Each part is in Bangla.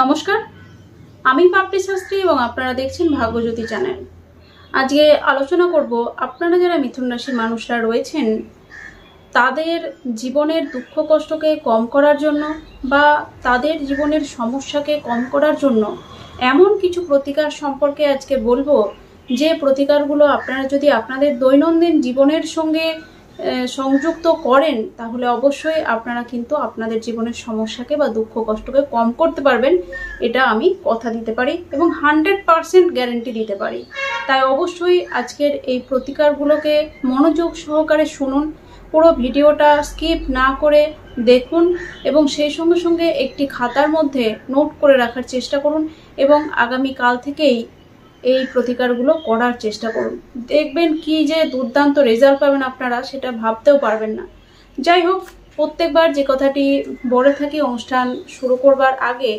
নমস্কার, আমি পাপড়ি শাস্ত্রী এবং আপনারা দেখছেন ভাগ্যজ্যোতি চ্যানেল। আজকে আলোচনা করব আপনারা যারা মিথুন রাশির মানুষরা রয়েছেন তাদের জীবনের দুঃখ কষ্টকে কম করার জন্য বা তাদের জীবনের সমস্যাকে কম করার জন্য এমন কিছু প্রতিকার সম্পর্কে আজকে বলবো, যে প্রতিকারগুলো আপনারা যদি আপনাদের দৈনন্দিন জীবনের সঙ্গে সংযুক্ত করেন তাহলে অবশ্যই আপনারা কিন্তু আপনাদের জীবনের সমস্যাকে বা দুঃখ কষ্টকে কম করতে পারবেন। এটা আমি কথা দিতে পারি এবং 100% গ্যারেন্টি দিতে পারি। তাই অবশ্যই আজকের এই প্রতিকারগুলোকে মনোযোগ সহকারে শুনুন, পুরো ভিডিওটা স্কিপ না করে দেখুন এবং সেই সঙ্গে সঙ্গে একটি খাতার মধ্যে নোট করে রাখার চেষ্টা করুন এবং আগামী কাল থেকেই এই প্রতিকারগুলো করার চেষ্টা করুন। দেখবেন কি যে দুর্দান্ত রেজাল্ট পাবেন আপনারা, সেটা ভাবতেও পারবেন না। যাই হোক, প্রত্যেকবার যে কথাটি বলে থাকি অনুষ্ঠান শুরু করবার আগে,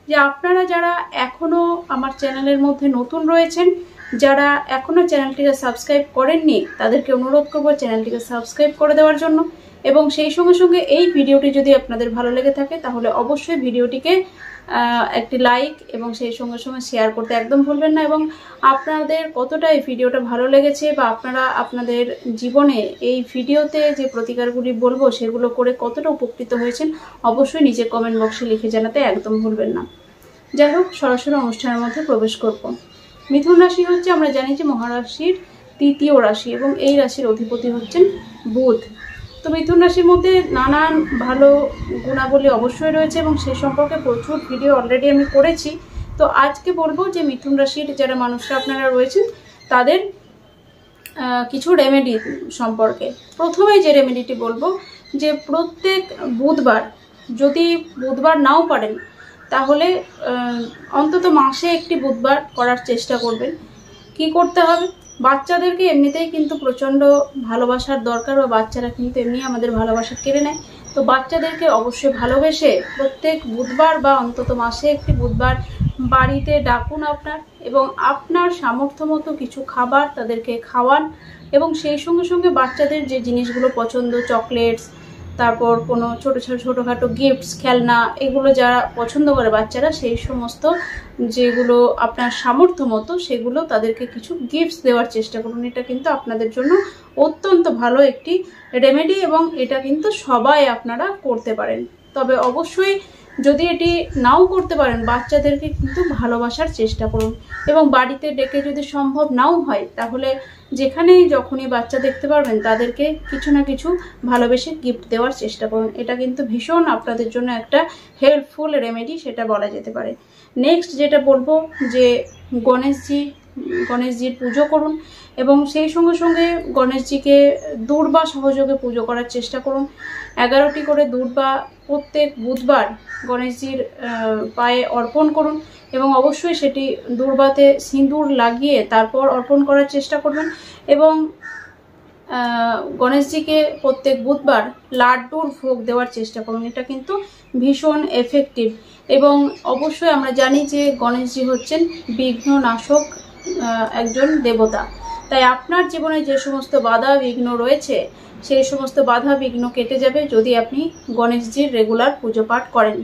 যে আপনারা যারা এখনো আমার চ্যানেলের মধ্যে নতুন রয়েছেন, যারা এখনো চ্যানেলটিকে সাবস্ক্রাইব করেননি, তাদেরকে অনুরোধ করবো চ্যানেলটিকে সাবস্ক্রাইব করে দেওয়ার জন্য এবং সেই সঙ্গে সঙ্গে এই ভিডিওটি যদি আপনাদের ভালো লেগে থাকে তাহলে অবশ্যই ভিডিওটিকে একটি লাইক এবং সেই সঙ্গে সঙ্গে শেয়ার করতে একদম ভুলবেন না। এবং আপনাদের কতটা এই ভিডিওটা ভালো লেগেছে বা আপনারা আপনাদের জীবনে এই ভিডিওতে যে প্রতিকারগুলি বলবো সেগুলো করে কতটা উপকৃত হয়েছেন অবশ্যই নিচে কমেন্ট বক্সে লিখে জানাতে একদম ভুলবেন না। যাই হোক, সরাসরি অনুষ্ঠানের মধ্যে প্রবেশ করব। মিথুন রাশি হচ্ছে, আমরা জানি যে মহারাশির তৃতীয় রাশি এবং এই রাশির অধিপতি হচ্ছেন বুধ। তো মিথুন রাশির মধ্যে নানান ভালো গুণাবলী অবশ্যই রয়েছে এবং সে সম্পর্কে প্রচুর ভিডিও অলরেডি আমি করেছি। তো আজকে বলবো যে মিথুন রাশির যারা মানুষরা আপনারা রয়েছেন তাদের কিছু রেমেডি সম্পর্কে। প্রথমে যে রেমেডিটি বলবো, যে প্রত্যেক বুধবার, যদি বুধবার নাও পারেন তাহলে অন্তত মাসে একটি বুধবার করার চেষ্টা করবেন। কি করতে হবে? বাচ্চাদেরকে এমনিতেই কিন্তু প্রচণ্ড ভালোবাসার দরকার, বা বাচ্চারা কিন্তু এমনি আমাদের ভালোবাসা কেড়ে নেয়। তো বাচ্চাদেরকে অবশ্যই ভালোবেসে প্রত্যেক বুধবার বা অন্তত মাসে একটি বুধবার বাড়িতে ডাকুন আপনার, এবং আপনার সামর্থ্য মতো কিছু খাবার তাদেরকে খাওয়ান এবং সেই সঙ্গে সঙ্গে বাচ্চাদের যে জিনিসগুলো পছন্দ, চকলেটস, তারপর কোনো ছোটোখাটো গিফটস, খেলনা, এগুলো যারা পছন্দ করে বাচ্চারা, সেই সমস্ত যেগুলো আপনার সামর্থ্য মতো সেগুলো তাদেরকে কিছু গিফটস দেওয়ার চেষ্টা করুন। এটা কিন্তু আপনাদের জন্য অত্যন্ত ভালো একটি রেমেডি এবং এটা কিন্তু সবাই আপনারা করতে পারেন। তবে অবশ্যই যদি এটি নাও করতে পারেন, বাচ্চাদেরকে কিন্তু ভালোবাসার চেষ্টা করুন এবং বাড়িতে ডেকে যদি সম্ভব নাও হয় তাহলে যেখানেই যখনই বাচ্চা দেখতে পারবেন তাদেরকে কিছু না কিছু ভালোবেসে গিফট দেওয়ার চেষ্টা করুন। এটা কিন্তু ভীষণ আপনাদের জন্য একটা হেল্পফুল রেমেডি, সেটা বলা যেতে পারে। নেক্সট যেটা বলবো, যে গণেশজির পুজো করুন এবং সেই সঙ্গে সঙ্গে গণেশজিকে দূর্বা সহযোগে পুজো করার চেষ্টা করুন। 11টি করে দূর্বা প্রত্যেক বুধবার গণেশজির পায়ে অর্পণ করুন এবং অবশ্যই সেটি দূর্বাতে সিঁদুর লাগিয়ে তারপর অর্পণ করার চেষ্টা করবেন। এবং গণেশজিকে প্রত্যেক বুধবার লাড্ডুর ভোগ দেওয়ার চেষ্টা করুন। এটা কিন্তু ভীষণ এফেক্টিভ এবং অবশ্যই আমরা জানি যে গণেশজি হচ্ছেন বিঘ্ননাশক একজন দেবতা। তাই আপনার জীবনে যে সমস্ত বাধা বিঘ্ন রয়েছে সেই সমস্ত বাধা বিঘ্ন কেটে যাবে যদি আপনি গণেশজির রেগুলার পুজো পাঠ করেন।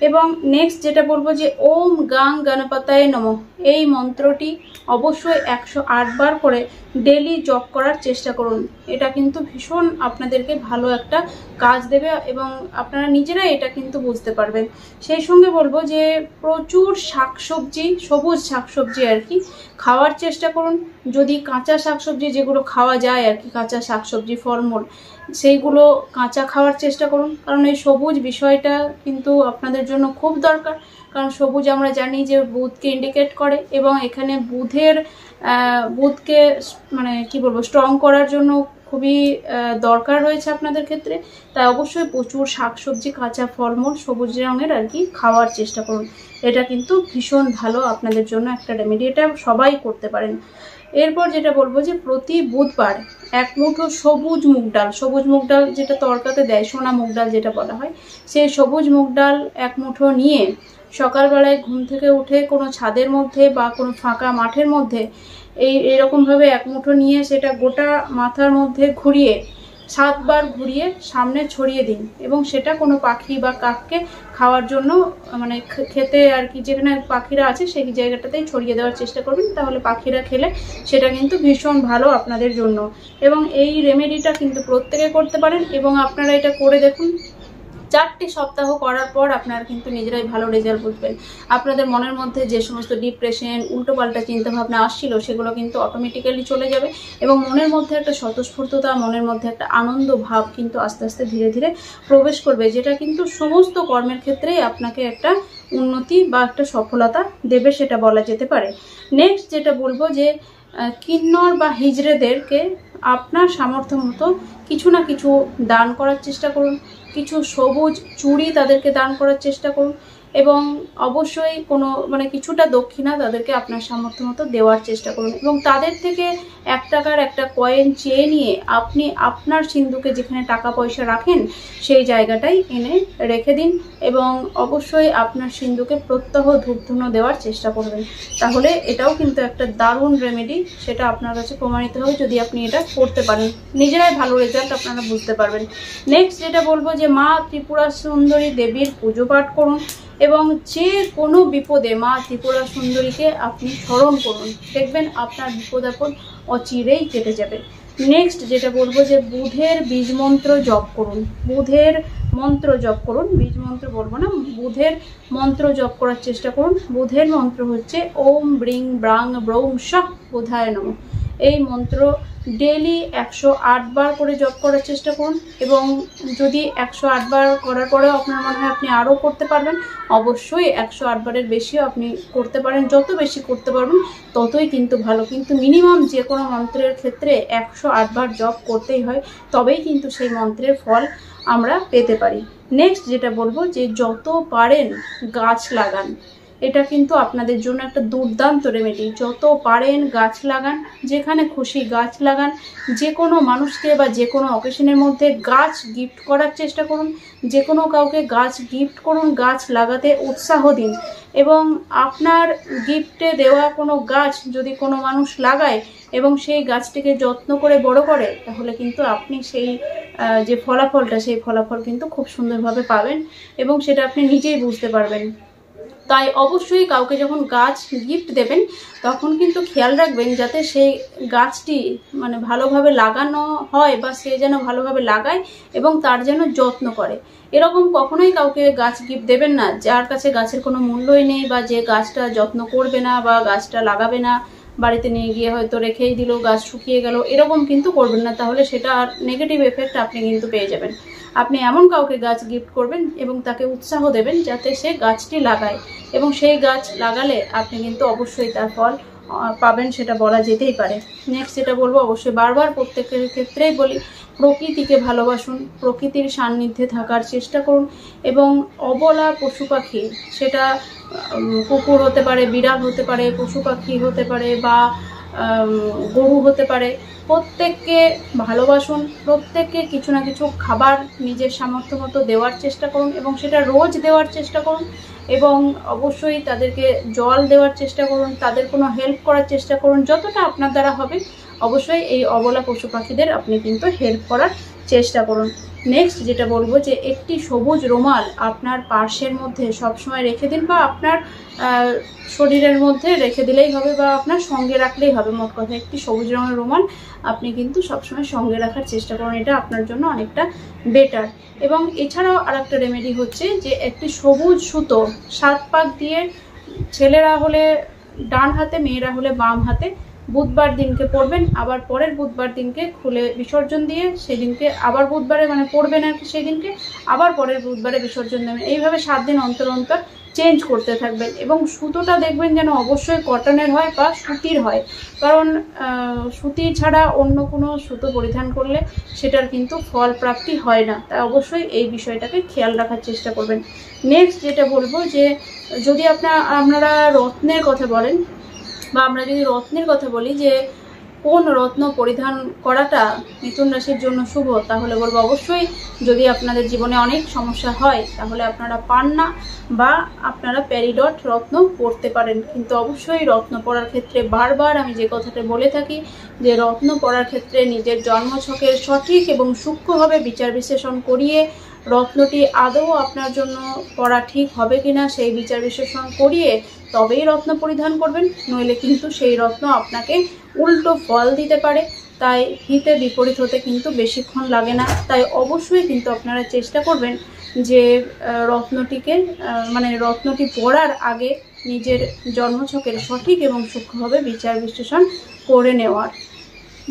এবং নেক্সট যেটা বলবো, যে ওম গাং গণপতায় নমঃ, এই মন্ত্রটি অবশ্যই 108 বার করে ডেলি জপ করার চেষ্টা করুন। এটা কিন্তু ভীষণ আপনাদেরকে ভালো একটা কাজ দেবে এবং আপনারা নিজেরাই এটা কিন্তু বুঝতে পারবেন। সেই সঙ্গে বলবো যে প্রচুর শাকসবজি, সবুজ শাকসবজি আর কি খাওয়ার চেষ্টা করুন। যদি কাঁচা শাকসবজি যেগুলো খাওয়া যায় আর কি, কাঁচা শাকসবজি, ফলমূল, সেইগুলো কাঁচা খাওয়ার চেষ্টা করুন, কারণ এই সবুজ বিষয়টা কিন্তু আপনাদের জন্য খুব দরকার। কারণ সবুজ আমরা জানি যে বুধকে ইন্ডিকেট করে এবং এখানে বুধকে মানে কি বলবো, স্ট্রং করার জন্য খুবই দরকার রয়েছে আপনাদের ক্ষেত্রে। তাই অবশ্যই প্রচুর শাকসবজি, কাঁচা ফলমূল, সবুজ রঙের আর কি খাওয়ার চেষ্টা করুন। এটা কিন্তু ভীষণ ভালো আপনাদের জন্য একটা রেমেডি, এটা সবাই করতে পারেন। এরপর যেটা বলবো, যে প্রতি বুধবার 1 মুঠো সবুজ মুগ ডাল যেটা তরকাতে দেয়, সোনা মুগ ডাল যেটা বলা হয়, সেই সবুজ মুগ ডাল 1 মুঠো নিয়ে সকালবেলায় ঘুম থেকে উঠে কোনো ছাদের মধ্যে বা কোনো ফাঁকা মাঠের মধ্যে এরকমভাবে 1 মুঠো নিয়ে সেটা গোটা মাথার মধ্যে ঘুরিয়ে 7 বার ঘুরিয়ে সামনে ছড়িয়ে দিন এবং সেটা কোনো পাখি বা কাককে খাওয়ার জন্য মানে খেতে আর কি, যেখানে পাখিরা আছে সেই জায়গাটাতেই ছড়িয়ে দেওয়ার চেষ্টা করবেন, তাহলে পাখিরা খেলে সেটা কিন্তু ভীষণ ভালো আপনাদের জন্য। এবং এই রেমেডিটা কিন্তু প্রত্যেকে করতে পারেন এবং আপনারা এটা করে দেখুন। 4টি সপ্তাহ করার পর আপনারা কিন্তু নিজেরাই ভালো রেজাল্ট বুঝবেন। আপনাদের মনের মধ্যে যে সমস্ত ডিপ্রেশন, উল্টোপাল্টা চিন্তাভাবনা আসছিল সেগুলো কিন্তু অটোমেটিক্যালি চলে যাবে এবং মনের মধ্যে একটা স্বতঃস্ফূর্ততা, মনের মধ্যে একটা আনন্দ ভাব কিন্তু আস্তে আস্তে ধীরে ধীরে প্রবেশ করবে, যেটা কিন্তু সমস্ত কর্মের ক্ষেত্রেই আপনাকে একটা উন্নতি বা একটা সফলতা দেবে, সেটা বলা যেতে পারে। নেক্সট যেটা বলবো যে কিন্নর বা হিজড়েদেরকে আপনার সামর্থ্য মতো কিছু না কিছু দান করার চেষ্টা করুন। কিছু সবুজ চুড়ি তাদেরকে দান করার চেষ্টা করুন এবং অবশ্যই কোনো মানে কিছুটা দক্ষিণা তাদেরকে আপনার সামর্থ্য মতো দেওয়ার চেষ্টা করুন এবং তাদের থেকে 1 টাকার একটা কয়েন চেয়ে নিয়ে আপনি আপনার সিন্ধুকে যেখানে টাকা পয়সা রাখেন সেই জায়গাটাই এনে রেখে দিন এবং অবশ্যই আপনার সিন্ধুকে প্রত্যহ ধূপধুনো দেওয়ার চেষ্টা করবেন। তাহলে এটাও কিন্তু একটা দারুণ রেমেডি, সেটা আপনার কাছে প্রমাণিত হবে যদি আপনি এটা করতে পারেন। নিজেরাই ভালো রেজাল্ট আপনারা বুঝতে পারবেন। নেক্সট যেটা বলবো যে মা ত্রিপুরা সুন্দরী দেবীর পুজো পাঠ করুন এবং যে কোনো বিপদে মা ত্রিপুরা সুন্দরীকে আপনি স্মরণ করুন, দেখবেন আপনার বিপদ আপদ অচিরেই কেটে যাবে। নেক্সট যেটা বলবো যে বুধের বীজ মন্ত্র জপ করুন। বুধের মন্ত্র জপ করুন, বীজ মন্ত্র বলবো না, বুধের মন্ত্র জপ করার চেষ্টা করুন। বুধের মন্ত্র হচ্ছে ওম ব্রিং ব্রাং ব্রৌং সহ বুধায় নমঃ। এই মন্ত্র ডেলি 108 বার করে জপ করার চেষ্টা করুন এবং যদি 108 বার করার পরেও আপনার মনে হয় আপনি আরও করতে পারবেন, অবশ্যই 108 বারের বেশিও আপনি করতে পারেন। যত বেশি করতে পারবেন ততই কিন্তু ভালো, কিন্তু মিনিমাম যে কোনো মন্ত্রের ক্ষেত্রে 108 বার জপ করতেই হয়, তবেই কিন্তু সেই মন্ত্রের ফল আমরা পেতে পারি। নেক্সট যেটা বলবো যে যত পারেন গাছ লাগান। এটা কিন্তু আপনাদের জন্য একটা দুর্দান্ত রেমেডি। যত পারেন গাছ লাগান, যেখানে খুশি গাছ লাগান, যে কোনো মানুষকে বা যে কোনো অকেশনের মধ্যে গাছ গিফট করার চেষ্টা করুন। যে কোনো কাউকে গাছ গিফট করুন, গাছ লাগাতে উৎসাহ দিন এবং আপনার গিফটে দেওয়া কোনো গাছ যদি কোনো মানুষ লাগায় এবং সেই গাছটিকে যত্ন করে বড় করে, তাহলে কিন্তু আপনি সেই যে ফলাফলটা, সেই ফলাফল কিন্তু খুব সুন্দরভাবে পাবেন এবং সেটা আপনি নিজেই বুঝতে পারবেন। তাই অবশ্যই কাউকে যখন গাছ গিফট দেবেন তখন কিন্তু খেয়াল রাখবেন যাতে সেই গাছটি মানে ভালোভাবে লাগানো হয় বা সে যেন ভালোভাবে লাগায় এবং তার যেন যত্ন করে। এরকম কখনোই কাউকে গাছ গিফট দেবেন না যার কাছে গাছের কোনো মূল্যই নেই বা যে গাছটা যত্ন করবে না বা গাছটা লাগাবে না, বাড়িতে নিয়ে গিয়ে হয়তো রেখেই দিল, গাছ শুকিয়ে গেল, এরকম কিন্তু করবেন না, তাহলে সেটা আর নেগেটিভ এফেক্ট আপনি কিন্তু পেয়ে যাবেন। আপনি এমন কাউকে গাছ গিফট করবেন এবং তাকে উৎসাহ দেবেন যাতে সে গাছটি লাগায় এবং সেই গাছ লাগালে আপনি কিন্তু অবশ্যই তার ফল পাবেন, সেটা বলা যেতেই পারে। নেক্সট যেটা বলবো, অবশ্যই বারবার প্রত্যেকের ক্ষেত্রেই বলি, প্রকৃতিকে ভালোবাসুন, প্রকৃতির সান্নিধ্যে থাকার চেষ্টা করুন এবং অবলা পশু পাখি, সেটা কুকুর হতে পারে, বিড়াল হতে পারে, পশু পাখি হতে পারে বা গরু হতে পারে, প্রত্যেককে ভালোবাসুন। প্রত্যেককে কিছু না কিছু খাবার নিজের সামর্থ্য মতো দেওয়ার চেষ্টা করুন এবং সেটা রোজ দেওয়ার চেষ্টা করুন এবং অবশ্যই তাদেরকে জল দেওয়ার চেষ্টা করুন, তাদের কোনো হেল্প করার চেষ্টা করুন যতটা আপনার দ্বারা হবে। অবশ্যই এই অবলা পশু পাখিদের আপনি কিন্তু হেল্প করার চেষ্টা করুন। নেক্সট যেটা বলবো যে একটি সবুজ রুমাল আপনার পার্সের মধ্যে সবসময় রেখে দিন বা আপনার শরীরের মধ্যে রেখে দিলেই হবে বা আপনার সঙ্গে রাখলেই হবে। মোট কথা একটি সবুজ রঙের রুমাল আপনি কিন্তু সবসময় সঙ্গে রাখার চেষ্টা করুন, এটা আপনার জন্য অনেকটা বেটার। এবং এছাড়াও আরেকটা রেমেডি হচ্ছে যে একটি সবুজ সুতো 7 পাক দিয়ে, ছেলেরা হলে ডান হাতে, মেয়েরা হলে বাম হাতে, বুধবার দিনকে পড়বেন, আবার পরের বুধবার দিনকে খুলে বিসর্জন দিয়ে সেদিনকে আবার বুধবারে মানে পড়বেন আর কি, সেদিনকে আবার পরের বুধবারে বিসর্জন দেবেন। এইভাবে 7 দিন অন্তর অন্তর চেঞ্জ করতে থাকবেন এবং সুতোটা দেখবেন যেন অবশ্যই কটনের হয় বা সুতির হয়, কারণ সুতি ছাড়া অন্য কোনো সুতো পরিধান করলে সেটার কিন্তু ফল প্রাপ্তি হয় না। তাই অবশ্যই এই বিষয়টাকে খেয়াল রাখার চেষ্টা করবেন। নেক্সট যেটা বলবো যে যদি আপনারা রত্নের কথা বলেন বা আমরা যদি রত্নের কথা বলি, যে কোন রত্ন পরিধান করাটা মিথুন রাশির জন্য শুভ, তাহলে বলবো অবশ্যই যদি আপনাদের জীবনে অনেক সমস্যা হয় তাহলে আপনারা পান না বা আপনারা প্যারিডট রত্ন পরতে পারেন। কিন্তু অবশ্যই রত্ন পরার ক্ষেত্রে বারবার আমি যে কথাটা বলে থাকি যে রত্ন পরার ক্ষেত্রে নিজের জন্মছকের সঠিক এবং সূক্ষ্মভাবে বিচার বিশ্লেষণ করিয়ে রত্নটি আদৌ আপনার জন্য পরা ঠিক হবে কিনা সেই বিচার বিশ্লেষণ করিয়ে তবেই রত্ন পরিধান করবেন, নইলে কিন্তু সেই রত্ন আপনাকে উল্টো ফল দিতে পারে। তাই হিতে বিপরীত হতে কিন্তু বেশিক্ষণ লাগে না। তাই অবশ্যই কিন্তু আপনারা চেষ্টা করবেন যে রত্নটি পরার আগে নিজের জন্মছকের সঠিক এবং সূক্ষ্মভাবে বিচার বিশ্লেষণ করে নেওয়ার।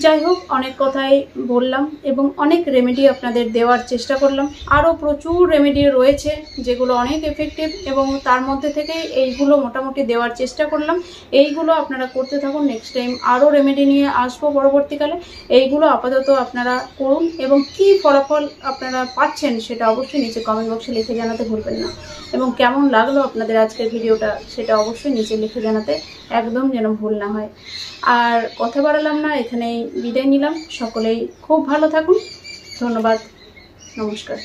যাই হোক, অনেক কথাই বললাম এবং অনেক রেমেডি আপনাদের দেওয়ার চেষ্টা করলাম। আরও প্রচুর রেমেডি রয়েছে যেগুলো অনেক এফেক্টিভ এবং তার মধ্যে থেকেই এইগুলো মোটামুটি দেওয়ার চেষ্টা করলাম। এইগুলো আপনারা করতে থাকুন, নেক্সট টাইম আরও রেমেডি নিয়ে আসবো পরবর্তীকালে। এইগুলো আপাতত আপনারা করুন এবং কী ফলাফল আপনারা পাচ্ছেন সেটা অবশ্যই নিচে কমেন্ট বক্সে লিখে জানাতে ভুলবেন না। এবং কেমন লাগলো আপনাদের আজকের ভিডিওটা সেটা অবশ্যই নিচে লিখে জানাতে একদম যেন ভুল না হয়। আর কথা বাড়ালাম না, এখানেই বিদায় নিলাম। সকলেই খুব ভালো থাকুন। ধন্যবাদ, নমস্কার।